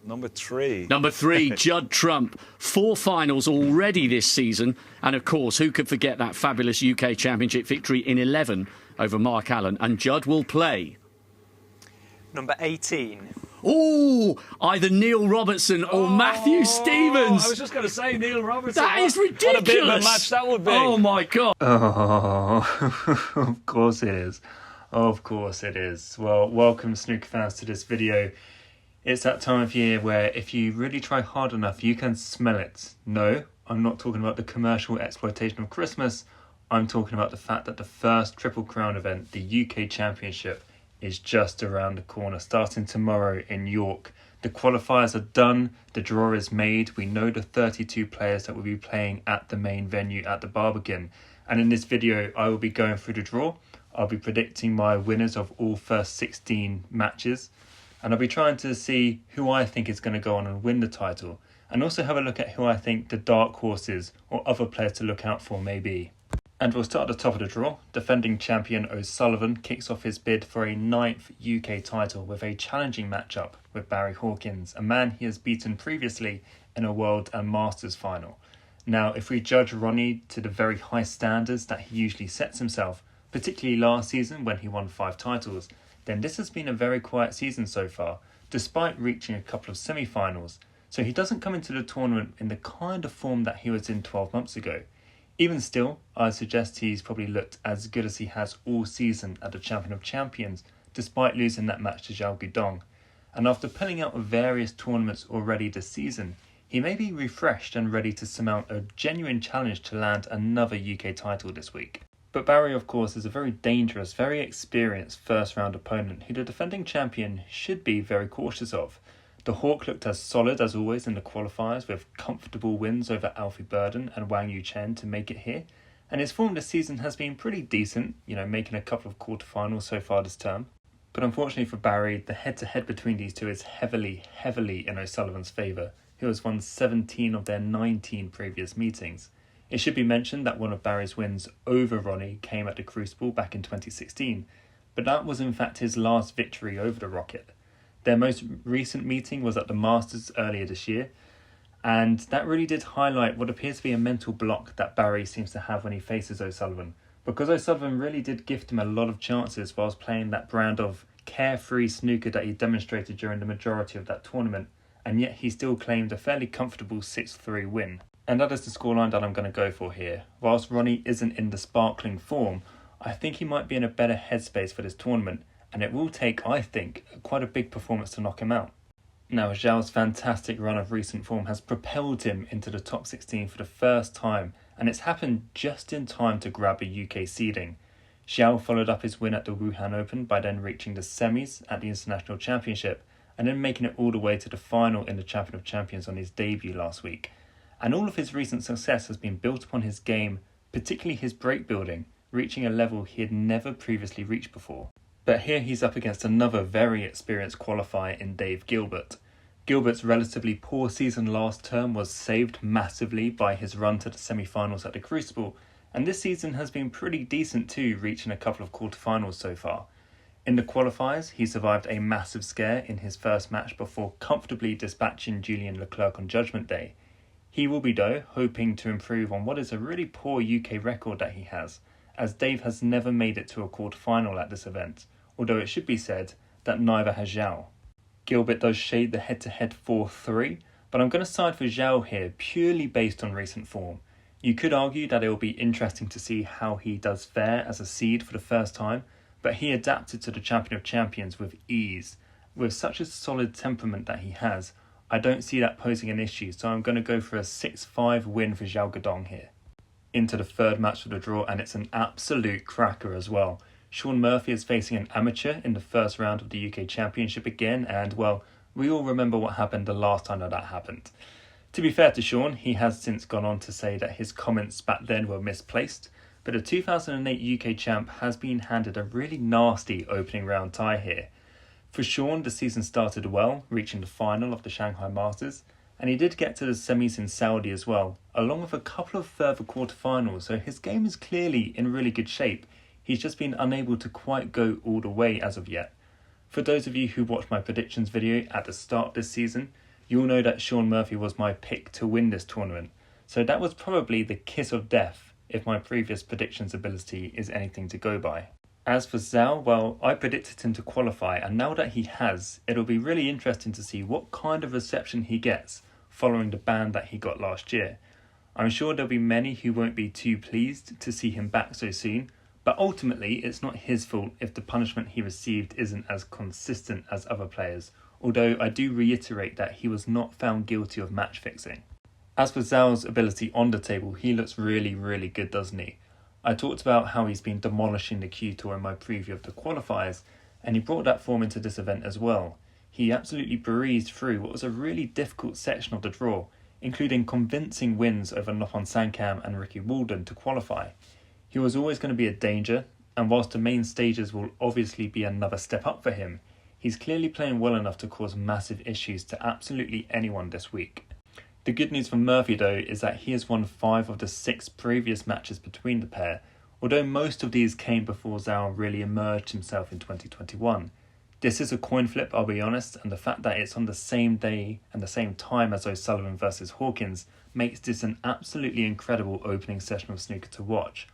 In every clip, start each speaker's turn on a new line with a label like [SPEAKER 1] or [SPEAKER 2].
[SPEAKER 1] Number three.
[SPEAKER 2] Number 3, Judd Trump. 4 finals already this season. And of course, who could forget that fabulous UK Championship victory in 11 over Mark Allen? And Judd will play.
[SPEAKER 3] Number 18.
[SPEAKER 2] Oh, either Neil Robertson or Matthew Stevens.
[SPEAKER 1] I was just going to say Neil Robertson.
[SPEAKER 2] That is ridiculous.
[SPEAKER 1] What a bit of a match that would be.
[SPEAKER 2] Oh, my God.
[SPEAKER 4] Oh, of course it is. Of course it is. Well, welcome snooker fans to this video. It's that time of year where if you really try hard enough, you can smell it. No, I'm not talking about the commercial exploitation of Christmas. I'm talking about the fact that the first Triple Crown event, the UK Championship, is just around the corner, starting tomorrow in York. The qualifiers are done, the draw is made. We know the 32 players that will be playing at the main venue at the Barbican. And in this video, I will be going through the draw. I'll be predicting my winners of all first 16 matches. And I'll be trying to see who I think is going to go on and win the title. And also have a look at who I think the dark horses or other players to look out for may be. And we'll start at the top of the draw. Defending champion O'Sullivan kicks off his bid for a 9th UK title with a challenging matchup with Barry Hawkins, a man he has beaten previously in a World and Masters final. Now, if we judge Ronnie to the very high standards that he usually sets himself, particularly last season when he won 5 titles, then this has been a very quiet season so far, despite reaching a couple of semi-finals. So he doesn't come into the tournament in the kind of form that he was in 12 months ago. Even still, I suggest he's probably looked as good as he has all season at the Champion of Champions, despite losing that match to Zhao Guidong. And after pulling out of various tournaments already this season, he may be refreshed and ready to surmount a genuine challenge to land another UK title this week. But Barry, of course, is a very dangerous, very experienced first-round opponent who the defending champion should be very cautious of. The Hawk looked as solid as always in the qualifiers with comfortable wins over Alfie Burden and Wang Yuchen to make it here. And his form this season has been pretty decent, making a couple of quarterfinals so far this term. But unfortunately for Barry, the head-to-head between these two is heavily in O'Sullivan's favour, who has won 17 of their 19 previous meetings. It should be mentioned that one of Barry's wins over Ronnie came at the Crucible back in 2016, but that was in fact his last victory over the Rocket. Their most recent meeting was at the Masters earlier this year, and that really did highlight what appears to be a mental block that Barry seems to have when he faces O'Sullivan, because O'Sullivan really did gift him a lot of chances whilst playing that brand of carefree snooker that he demonstrated during the majority of that tournament, and yet he still claimed a fairly comfortable 6-3 win. And that is the scoreline that I'm going to go for here. Whilst Ronnie isn't in the sparkling form, I think he might be in a better headspace for this tournament, and it will take, I think, quite a big performance to knock him out. Now, Zhao's fantastic run of recent form has propelled him into the top 16 for the first time, and it's happened just in time to grab a UK seeding. Zhao followed up his win at the Wuhan Open by then reaching the semis at the International Championship, and then making it all the way to the final in the Champion of Champions on his debut last week. And all of his recent success has been built upon his game, particularly his break building, reaching a level he had never previously reached before. But here he's up against another very experienced qualifier in Dave Gilbert. Gilbert's relatively poor season last term was saved massively by his run to the semi-finals at the Crucible, and this season has been pretty decent too, reaching a couple of quarterfinals so far. In the qualifiers, he survived a massive scare in his first match before comfortably dispatching Julian Leclerc on Judgment Day. He will be, though, hoping to improve on what is a really poor UK record that he has, as Dave has never made it to a quarterfinal at this event, although it should be said that neither has Zhao. Gilbert does shade the head-to-head 4-3, but I'm going to side for Zhao here purely based on recent form. You could argue that it will be interesting to see how he does fare as a seed for the first time, but he adapted to the Champion of Champions with ease. With such a solid temperament that he has, I don't see that posing an issue, so I'm going to go for a 6-5 win for Zhao Guidong here. Into the third match of the draw, and it's an absolute cracker as well. Shaun Murphy is facing an amateur in the first round of the UK Championship again, and well, we all remember what happened the last time that happened. To be fair to Shaun, he has since gone on to say that his comments back then were misplaced, but the 2008 UK champ has been handed a really nasty opening round tie here. For Shaun, the season started well, reaching the final of the Shanghai Masters, and he did get to the semis in Saudi as well, along with a couple of further quarterfinals, so his game is clearly in really good shape. He's just been unable to quite go all the way as of yet. For those of you who watched my predictions video at the start of this season, you'll know that Shaun Murphy was my pick to win this tournament, so that was probably the kiss of death if my previous predictions ability is anything to go by. As for Zhao, well, I predicted him to qualify, and now that he has, it'll be really interesting to see what kind of reception he gets following the ban that he got last year. I'm sure there'll be many who won't be too pleased to see him back so soon, but ultimately it's not his fault if the punishment he received isn't as consistent as other players, although I do reiterate that he was not found guilty of match fixing. As for Zhao's ability on the table, he looks really good, doesn't he? I talked about how he's been demolishing the Q Tour in my preview of the qualifiers, and he brought that form into this event as well. He absolutely breezed through what was a really difficult section of the draw, including convincing wins over Nothon Sankam and Ricky Walden to qualify. He was always going to be a danger, and whilst the main stages will obviously be another step up for him, he's clearly playing well enough to cause massive issues to absolutely anyone this week. The good news for Murphy though is that he has won 5 of the 6 previous matches between the pair, although most of these came before Zhao really emerged himself in 2021. This is a coin flip, I'll be honest, and the fact that it's on the same day and the same time as O'Sullivan versus Hawkins makes this an absolutely incredible opening session of snooker to watch.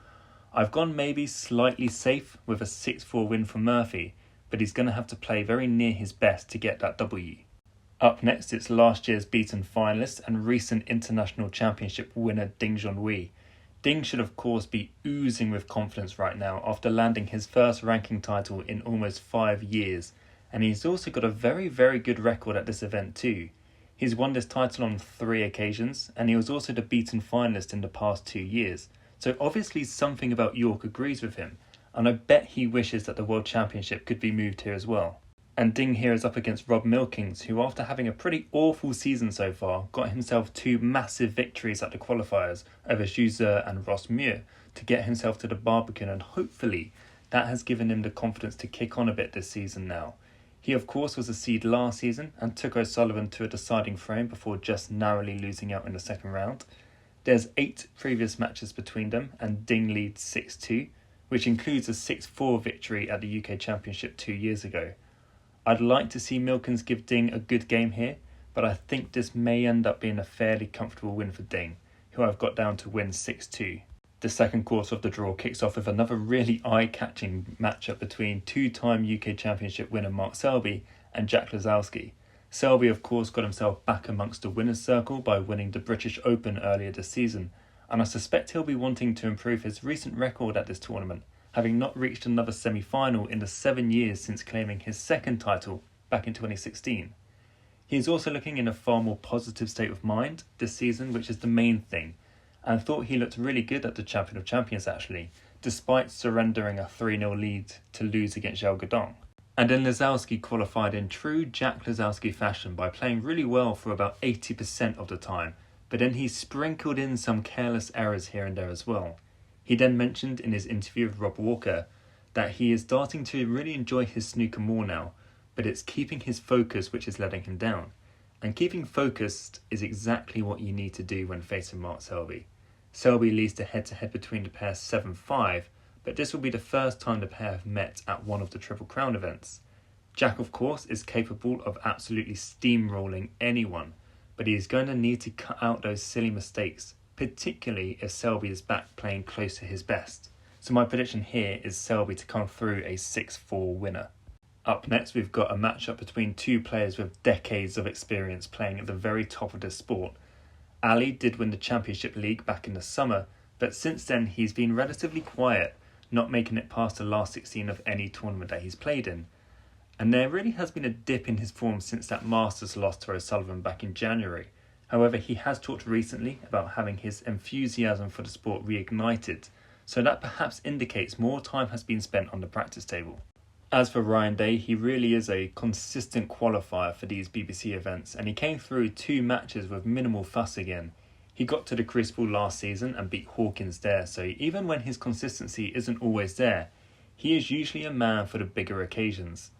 [SPEAKER 4] I've gone maybe slightly safe with a 6-4 win for Murphy, but he's going to have to play very near his best to get that W. Up next, it's last year's beaten finalist and recent international championship winner Ding Junhui. Ding should of course be oozing with confidence right now after landing his first ranking title in almost 5 years, and he's also got a very good record at this event too. He's won this title on 3 occasions, and he was also the beaten finalist in the past 2 years, so obviously something about York agrees with him, and I bet he wishes that the World Championship could be moved here as well. And Ding here is up against Rob Milkins, who after having a pretty awful season so far, got himself 2 massive victories at the qualifiers over Zhu Ze and Ross Muir to get himself to the Barbican, and hopefully that has given him the confidence to kick on a bit this season now. He of course was a seed last season and took O'Sullivan to a deciding frame before just narrowly losing out in the second round. There's 8 previous matches between them and Ding leads 6-2, which includes a 6-4 victory at the UK Championship 2 years ago. I'd like to see Milkins give Ding a good game here, but I think this may end up being a fairly comfortable win for Ding, who I've got down to win 6-2. The second quarter of the draw kicks off with another really eye-catching matchup between 2-time UK Championship winner Mark Selby and Jack Lazowski. Selby of course got himself back amongst the winner's circle by winning the British Open earlier this season, and I suspect he'll be wanting to improve his recent record at this tournament, having not reached another semi-final in the 7 years since claiming his second title back in 2016. He is also looking in a far more positive state of mind this season, which is the main thing, and thought he looked really good at the Champion of Champions actually, despite surrendering a 3-0 lead to lose against Zhao Guodong. And then Lazowski qualified in true Jack Lazowski fashion by playing really well for about 80% of the time, but then he sprinkled in some careless errors here and there as well. He then mentioned in his interview with Rob Walker that he is starting to really enjoy his snooker more now, but it's keeping his focus which is letting him down. And keeping focused is exactly what you need to do when facing Mark Selby. Selby leads the head-to-head between the pair 7-5, but this will be the first time the pair have met at one of the Triple Crown events. Jack of course is capable of absolutely steamrolling anyone, but he is going to need to cut out those silly mistakes, particularly if Selby is back playing close to his best. So my prediction here is Selby to come through a 6-4 winner. Up next we've got a matchup between 2 players with decades of experience playing at the very top of this sport. Ali did win the Championship League back in the summer, but since then he's been relatively quiet, not making it past the last 16 of any tournament that he's played in. And there really has been a dip in his form since that Masters loss to O'Sullivan back in January. However, he has talked recently about having his enthusiasm for the sport reignited, so that perhaps indicates more time has been spent on the practice table. As for Ryan Day, he really is a consistent qualifier for these BBC events, and he came through 2 matches with minimal fuss again. He got to the Crucible last season and beat Hawkins there, so even when his consistency isn't always there, he is usually a man for the bigger occasions.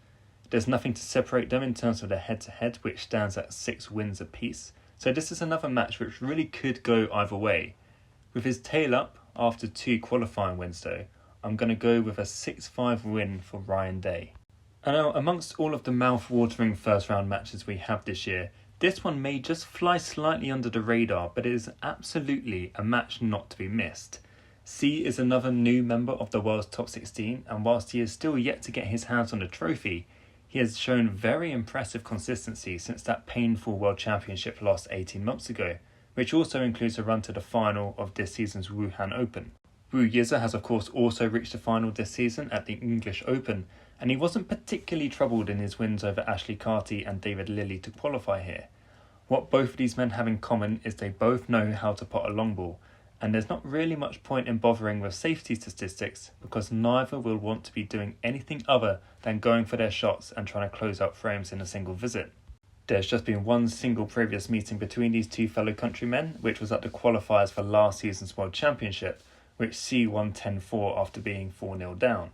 [SPEAKER 4] There's nothing to separate them in terms of their head-to-head, which stands at 6 wins apiece. So this is another match which really could go either way. With his tail up after 2 qualifying wins though, I'm going to go with a 6-5 win for Ryan Day. And now, amongst all of the mouth-watering first-round matches we have this year, this one may just fly slightly under the radar, but it is absolutely a match not to be missed. C is another new member of the world's top 16, and whilst he is still yet to get his hands on the trophy, he has shown very impressive consistency since that painful World Championship loss 18 months ago, which also includes a run to the final of this season's Wuhan Open. Wu Yize has of course also reached the final this season at the English Open, and he wasn't particularly troubled in his wins over Ashley Carty and David Lilley to qualify here. What both of these men have in common is they both know how to pot a long ball, and there's not really much point in bothering with safety statistics because neither will want to be doing anything other than going for their shots and trying to close out frames in a single visit. There's just been one single previous meeting between these two fellow countrymen, which was at the qualifiers for last season's World Championship, which C won 10-4 after being 4-0 down.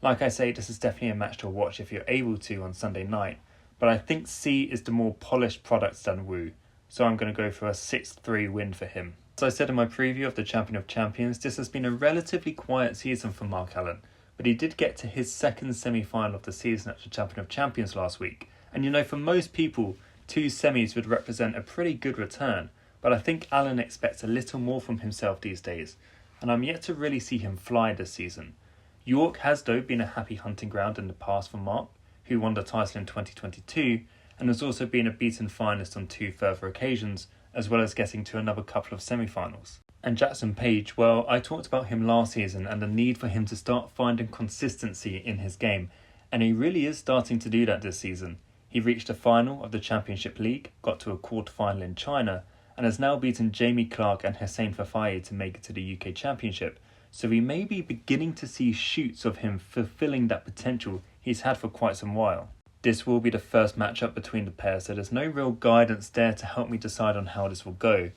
[SPEAKER 4] Like I say, this is definitely a match to watch if you're able to on Sunday night, but I think C is the more polished product than Wu, so I'm going to go for a 6-3 win for him. As I said in my preview of the Champion of Champions, this has been a relatively quiet season for Mark Allen, but he did get to his second semi-final of the season at the Champion of Champions last week, and you know, for most people, 2 semis would represent a pretty good return, but I think Allen expects a little more from himself these days, and I'm yet to really see him fly this season. York has though been a happy hunting ground in the past for Mark, who won the title in 2022, and has also been a beaten finalist on 2 further occasions, as well as getting to another couple of semi-finals. And Jackson Page, well, I talked about him last season and the need for him to start finding consistency in his game, and he really is starting to do that this season. He reached the final of the Championship League, got to a quarter-final in China, and has now beaten Jamie Clark and Hussein Fafaye to make it to the UK Championship, so we may be beginning to see shoots of him fulfilling that potential he's had for quite some while. This will be the first matchup between the pair, so there's no real guidance there to help me decide on how this will go.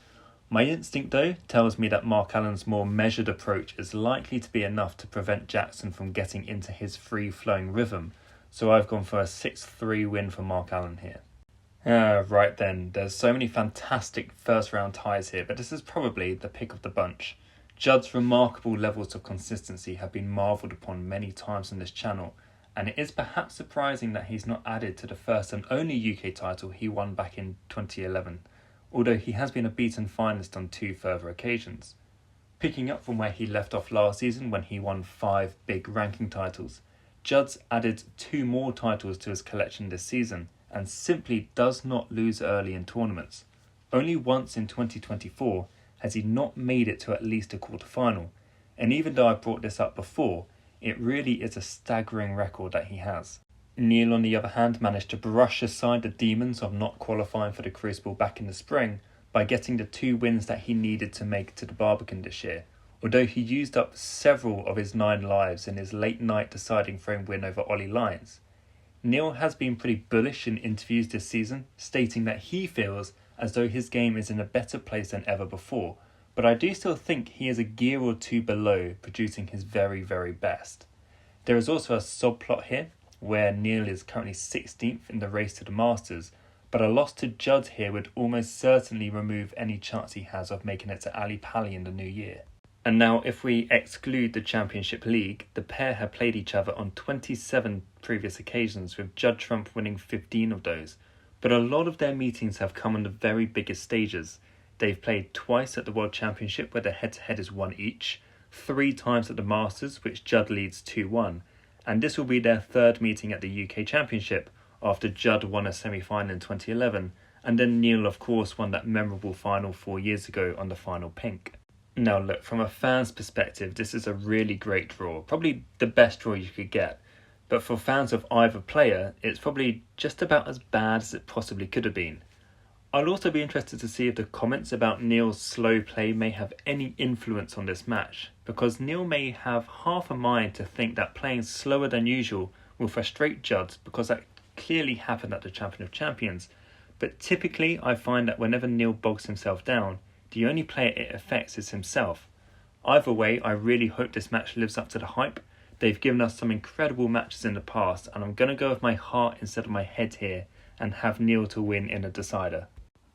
[SPEAKER 4] My instinct though tells me that Mark Allen's more measured approach is likely to be enough to prevent Jackson from getting into his free-flowing rhythm, so I've gone for a 6-3 win for Mark Allen here. Right then, there's so many fantastic first round ties here, but this is probably the pick of the bunch. Judd's remarkable levels of consistency have been marvelled upon many times on this channel, and it is perhaps surprising that he's not added to the first and only UK title he won back in 2011, although he has been a beaten finalist on 2 further occasions. Picking up from where he left off last season when he won 5 big ranking titles, Judd's added 2 more titles to his collection this season and simply does not lose early in tournaments. Only once in 2024 has he not made it to at least a quarter-final, and even though I brought this up before, it really is a staggering record that he has. Neil, on the other hand, managed to brush aside the demons of not qualifying for the Crucible back in the spring by getting the 2 wins that he needed to make it to the Barbican this year, although he used up several of his 9 lives in his late night deciding frame win over Ollie Lyons. Neil has been pretty bullish in interviews this season, stating that he feels as though his game is in a better place than ever before, but I do still think he is a gear or 2 below producing his very, very best. There is also a subplot here, where Neil is currently 16th in the race to the Masters, but a loss to Judd here would almost certainly remove any chance he has of making it to Ali Pali in the new year. And now, if we exclude the Championship League, the pair have played each other on 27 previous occasions, with Judd Trump winning 15 of those. But a lot of their meetings have come on the very biggest stages. They've played twice at the World Championship, where the head-to-head is 1 each, 3 times at the Masters, which Judd leads 2-1, and this will be their 3rd meeting at the UK Championship, after Judd won a semi-final in 2011, and then Neil of course won that memorable final 4 years ago on the final pink. Now look, from a fan's perspective, this is a really great draw, probably the best draw you could get, but for fans of either player, it's probably just about as bad as it possibly could have been. I'll also be interested to see if the comments about Neil's slow play may have any influence on this match, because Neil may have half a mind to think that playing slower than usual will frustrate Judd, because that clearly happened at the Champion of Champions, but typically I find that whenever Neil bogs himself down, the only player it affects is himself. Either way, I really hope this match lives up to the hype. They've given us some incredible matches in the past, and I'm going to go with my heart instead of my head here and have Neil to win in a decider.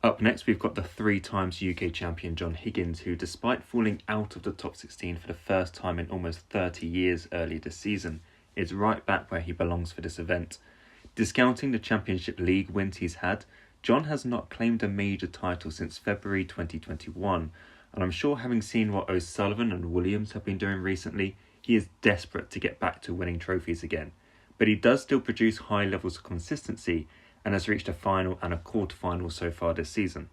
[SPEAKER 4] Up next, we've got the 3 times UK champion John Higgins, who, despite falling out of the top 16 for the first time in almost 30 years early this season, is right back where he belongs for this event. Discounting the Championship League wins he's had, John has not claimed a major title since February 2021, and I'm sure having seen what O'Sullivan and Williams have been doing recently, he is desperate to get back to winning trophies again. But he does still produce high levels of consistency and has reached a final and a quarter-final so far this season.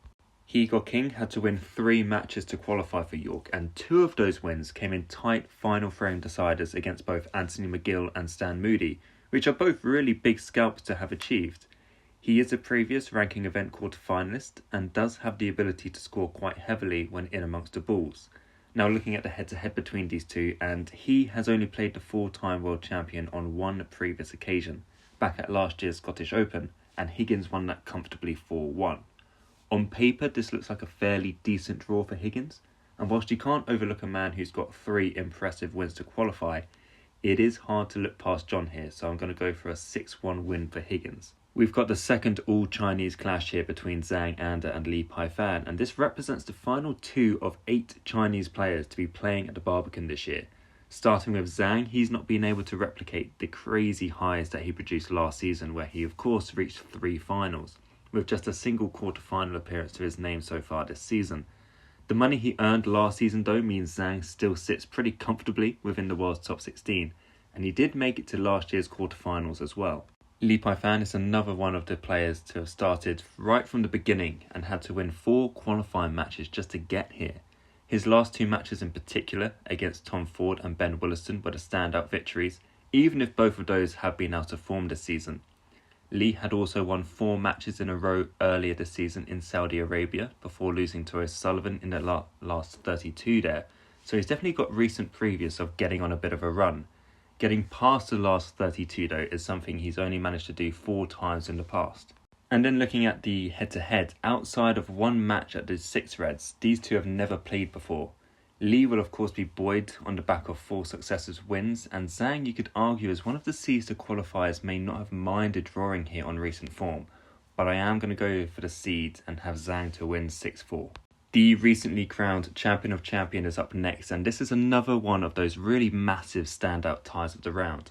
[SPEAKER 4] Igor King had to win 3 matches to qualify for York, and 2 of those wins came in tight final frame deciders against both Anthony McGill and Stan Moody, which are both really big scalps to have achieved. He is a previous ranking event quarter-finalist and does have the ability to score quite heavily when in amongst the balls. Now looking at the head-to-head between these two, and he has only played the 4-time world champion on one previous occasion, back at last year's Scottish Open, and Higgins won that comfortably 4-1. On paper, this looks like a fairly decent draw for Higgins, and whilst you can't overlook a man who's got 3 impressive wins to qualify, it is hard to look past John here, so I'm going to go for a 6-1 win for Higgins. We've got the second all-Chinese clash here between Zhang Anda and Li Paifan, and this represents the final 2 of 8 Chinese players to be playing at the Barbican this year. Starting with Zhang, he's not been able to replicate the crazy highs that he produced last season, where he of course reached 3 finals, with just a single quarter-final appearance to his name so far this season. The money he earned last season though means Zhang still sits pretty comfortably within the world's top 16, and he did make it to last year's quarter-finals as well. Li Paifan is another one of the players to have started right from the beginning and had to win 4 qualifying matches just to get here. His last 2 matches in particular, against Tom Ford and Ben Williston, were the standout victories, even if both of those have been out of form this season. Li had also won 4 matches in a row earlier this season in Saudi Arabia before losing to O'Sullivan in the last 32 there, so he's definitely got recent previous of getting on a bit of a run. Getting past the last 32 though is something he's only managed to do 4 times in the past. And then looking at the head-to-head, outside of 1 match at the 6 Reds, these two have never played before. Li will of course be buoyed on the back of 4 successive wins, and Zhang, you could argue, as one of the seeds to qualifiers, may not have minded drawing here on recent form, but I am going to go for the seed and have Zhang to win 6-4. The recently crowned Champion of Champions is up next, and this is another one of those really massive standout ties of the round.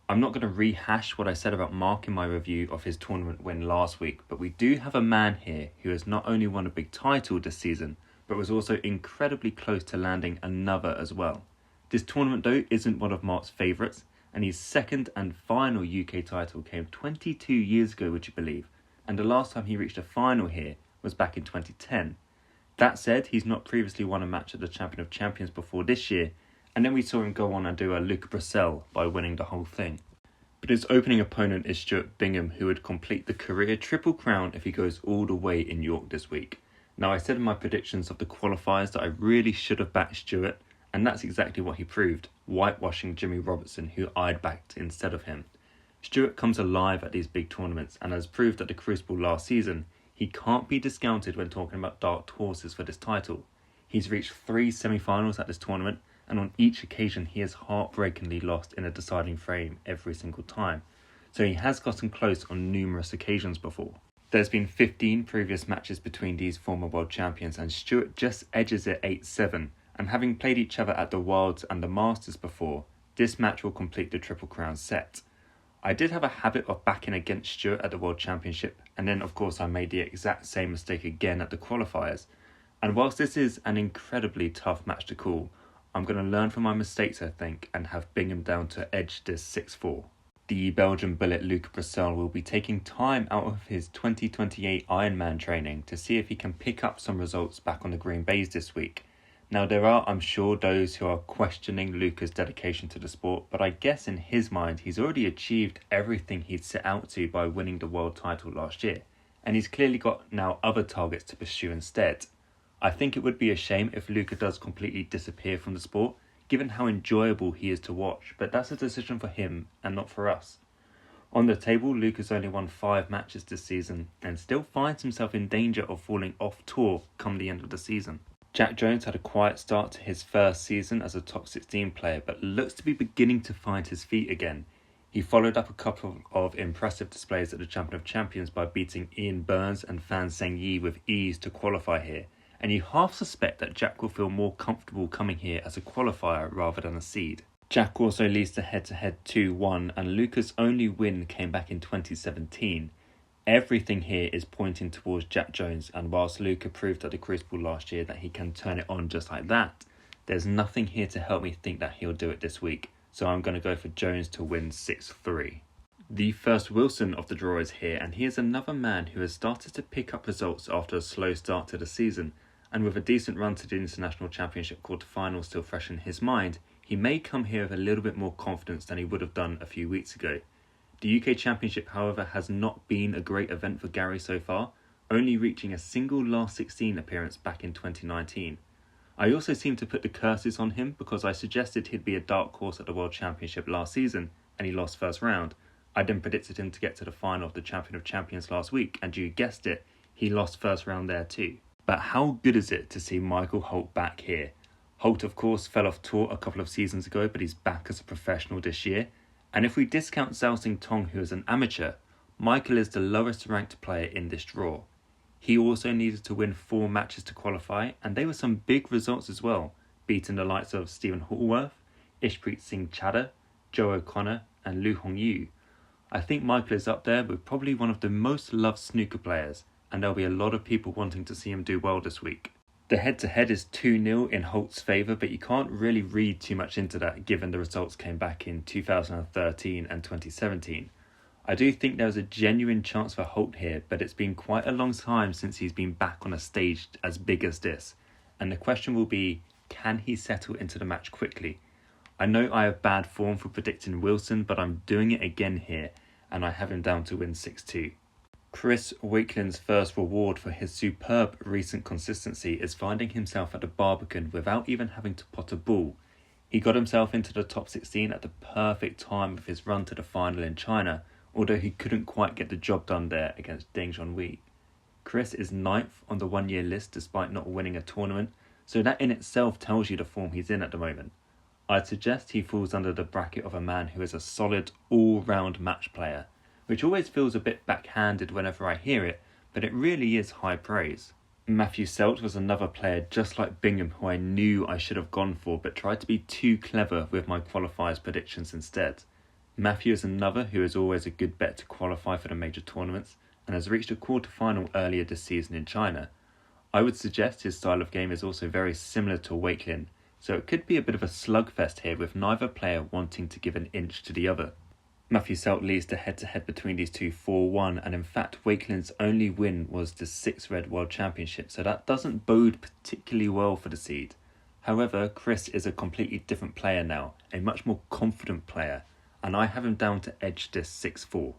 [SPEAKER 4] I'm not going to rehash what I said about Mark in my review of his tournament win last week, but we do have a man here who has not only won a big title this season, but was also incredibly close to landing another as well. This tournament though isn't one of Mark's favourites, and his second and final UK title came 22 years ago, would you believe, and the last time he reached a final here was back in 2010. That said, he's not previously won a match at the Champion of Champions before this year, and then we saw him go on and do a Luca Brissell by winning the whole thing. But his opening opponent is Stuart Bingham, who would complete the career triple crown if he goes all the way in York this week. Now, I said in my predictions of the qualifiers that I really should have backed Stuart, and that's exactly what he proved, whitewashing Jimmy Robertson, who I'd backed instead of him. Stuart comes alive at these big tournaments and has proved at the Crucible last season he can't be discounted when talking about dark horses for this title. He's reached 3 semi-finals at this tournament, and on each occasion he has heartbreakingly lost in a deciding frame every single time, so he has gotten close on numerous occasions before. There's been 15 previous matches between these former world champions, and Stuart just edges it 8-7, and having played each other at the Worlds and the Masters before, this match will complete the Triple Crown set. I did have a habit of backing against Stuart at the World Championship, and then of course I made the exact same mistake again at the qualifiers. And whilst this is an incredibly tough match to call, I'm going to learn from my mistakes, I think, and have Bingham down to edge this 6-4. The Belgian bullet Luca Brissell will be taking time out of his 2028 Ironman training to see if he can pick up some results back on the green baize this week. Now there are, I'm sure, those who are questioning Luca's dedication to the sport, but I guess in his mind he's already achieved everything he'd set out to by winning the world title last year, and he's clearly got now other targets to pursue instead. I think it would be a shame if Luca does completely disappear from the sport, given how enjoyable he is to watch, but that's a decision for him and not for us. On the table, Luca's only won 5 matches this season and still finds himself in danger of falling off tour come the end of the season. Jack Jones had a quiet start to his first season as a top 16 player, but looks to be beginning to find his feet again. He followed up a couple of impressive displays at the Champion of Champions by beating Ian Burns and Fan Zheng Yi with ease to qualify here, and you half suspect that Jack will feel more comfortable coming here as a qualifier rather than a seed. Jack also leads the head-to-head 2-1, and Luca's only win came back in 2017. Everything here is pointing towards Jack Jones, and whilst Luca proved at the Crucible last year that he can turn it on just like that, there's nothing here to help me think that he'll do it this week, so I'm going to go for Jones to win 6-3. The first Wilson of the draw is here, and he is another man who has started to pick up results after a slow start to the season, and with a decent run to the International Championship quarterfinals still fresh in his mind, he may come here with a little bit more confidence than he would have done a few weeks ago. The UK Championship, however, has not been a great event for Gary so far, only reaching a single last 16 appearance back in 2019. I also seem to put the curses on him because I suggested he'd be a dark horse at the World Championship last season and he lost first round. I then predicted him to get to the final of the Champion of Champions last week, and you guessed it, he lost first round there too. But how good is it to see Michael Holt back here? Holt, of course, fell off tour a couple of seasons ago, but he's back as a professional this year. And if we discount Zhao Xing Tong, who is an amateur, Michael is the lowest ranked player in this draw. He also needed to win 4 matches to qualify, and they were some big results as well, beating the likes of Stephen Hallworth, Ishpreet Singh Chadha, Joe O'Connor and Lu Hongyu. I think Michael is up there with probably one of the most loved snooker players, and there'll be a lot of people wanting to see him do well this week. The head-to-head is 2-0 in Holt's favour, but you can't really read too much into that given the results came back in 2013 and 2017. I do think there was a genuine chance for Holt here, but it's been quite a long time since he's been back on a stage as big as this, and the question will be, can he settle into the match quickly? I know I have bad form for predicting Wilson, but I'm doing it again here, and I have him down to win 6-2. Chris Wakelin's first reward for his superb recent consistency is finding himself at the Barbican without even having to pot a ball. He got himself into the top 16 at the perfect time of his run to the final in China, although he couldn't quite get the job done there against Deng Junhui. Chris is 9th on the 1-year list despite not winning a tournament, so that in itself tells you the form he's in at the moment. I'd suggest he falls under the bracket of a man who is a solid all-round match player, which always feels a bit backhanded whenever I hear it, but it really is high praise. Matthew Selt was another player just like Bingham who I knew I should have gone for, but tried to be too clever with my qualifiers predictions instead. Matthew is another who is always a good bet to qualify for the major tournaments, and has reached a quarter-final earlier this season in China. I would suggest his style of game is also very similar to Wakelin, so it could be a bit of a slugfest here with neither player wanting to give an inch to the other. Matthew Selt leads the head-to-head between these two 4-1, and in fact Wakelin's only win was the 6-Red World Championship, so that doesn't bode particularly well for the seed. However, Chris is a completely different player now, a much more confident player, and I have him down to edge this 6-4.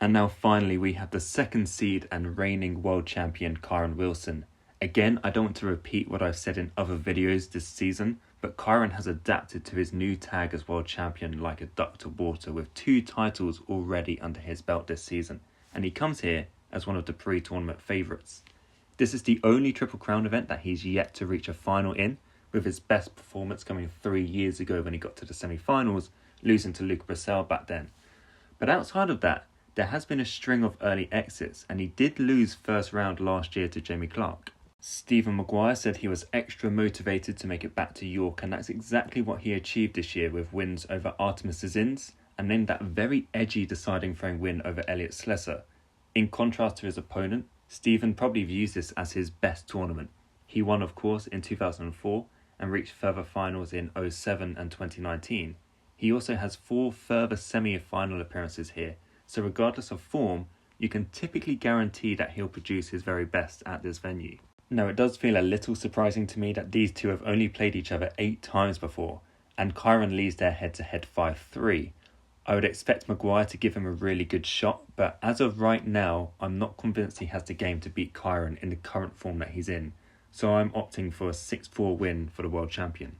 [SPEAKER 4] And now finally we have the second seed and reigning world champion Kyron Wilson. Again, I don't want to repeat what I've said in other videos this season, but Kyron has adapted to his new tag as world champion like a duck to water, with 2 titles already under his belt this season, and he comes here as one of the pre-tournament favourites. This is the only Triple Crown event that he's yet to reach a final in, with his best performance coming 3 years ago when he got to the semi-finals, losing to Luke Brissell back then. But outside of that, there has been a string of early exits, and he did lose first round last year to Jamie Clark. Stephen Maguire said he was extra motivated to make it back to York, and that's exactly what he achieved this year with wins over Artemis Zins and then that very edgy deciding throwing win over Elliot Slesser. In contrast to his opponent, Stephen probably views this as his best tournament. He won, of course, in 2004 and reached further finals in 2007 and 2019. He also has 4 further semi-final appearances here, so regardless of form, you can typically guarantee that he'll produce his very best at this venue. Now, it does feel a little surprising to me that these two have only played each other 8 times before, and Kyron leads their head-to-head 5-3. I would expect Maguire to give him a really good shot, but as of right now, I'm not convinced he has the game to beat Kyron in the current form that he's in, so I'm opting for a 6-4 win for the world champion.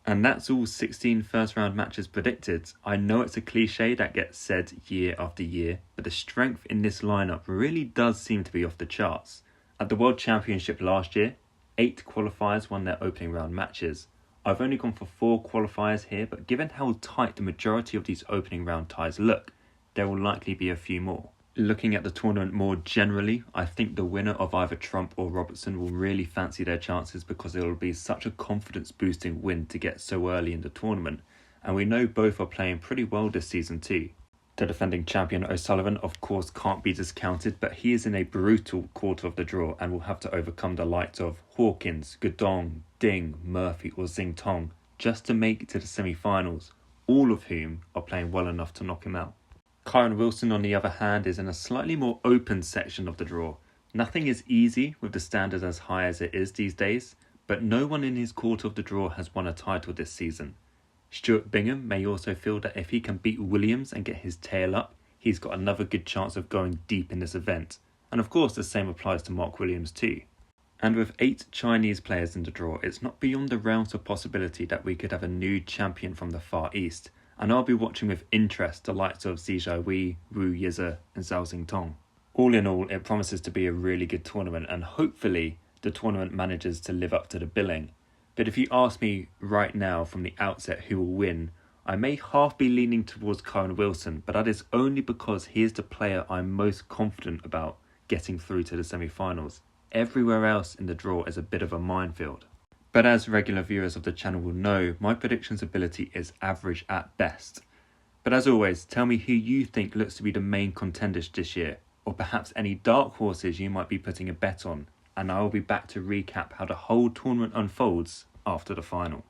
[SPEAKER 4] And that's all 16 first-round matches predicted. I know it's a cliche that gets said year after year, but the strength in this lineup really does seem to be off the charts. At the World Championship last year, 8 qualifiers won their opening round matches. I've only gone for 4 qualifiers here, but given how tight the majority of these opening round ties look, there will likely be a few more. Looking at the tournament more generally, I think the winner of either Trump or Robertson will really fancy their chances because it will be such a confidence boosting win to get so early in the tournament, and we know both are playing pretty well this season too. The defending champion O'Sullivan of course can't be discounted, but he is in a brutal quarter of the draw and will have to overcome the likes of Hawkins, Gudong, Ding, Murphy or Xing Tong just to make it to the semi-finals, all of whom are playing well enough to knock him out. Kyron Wilson on the other hand is in a slightly more open section of the draw. Nothing is easy with the standard as high as it is these days, but no one in his quarter of the draw has won a title this season. Stuart Bingham may also feel that if he can beat Williams and get his tail up, he's got another good chance of going deep in this event. And of course the same applies to Mark Williams too. And with 8 Chinese players in the draw, it's not beyond the realms of possibility that we could have a new champion from the Far East. And I'll be watching with interest the likes of Xi Jiawei, Wu Yize and Zhao Xingtong. All in all, it promises to be a really good tournament, and hopefully the tournament manages to live up to the billing. But if you ask me right now from the outset who will win, I may half be leaning towards Kyron Wilson, but that is only because he is the player I'm most confident about getting through to the semi-finals. Everywhere else in the draw is a bit of a minefield. But as regular viewers of the channel will know, my predictions ability is average at best. But as always, tell me who you think looks to be the main contenders this year, or perhaps any dark horses you might be putting a bet on, and I will be back to recap how the whole tournament unfolds after the final.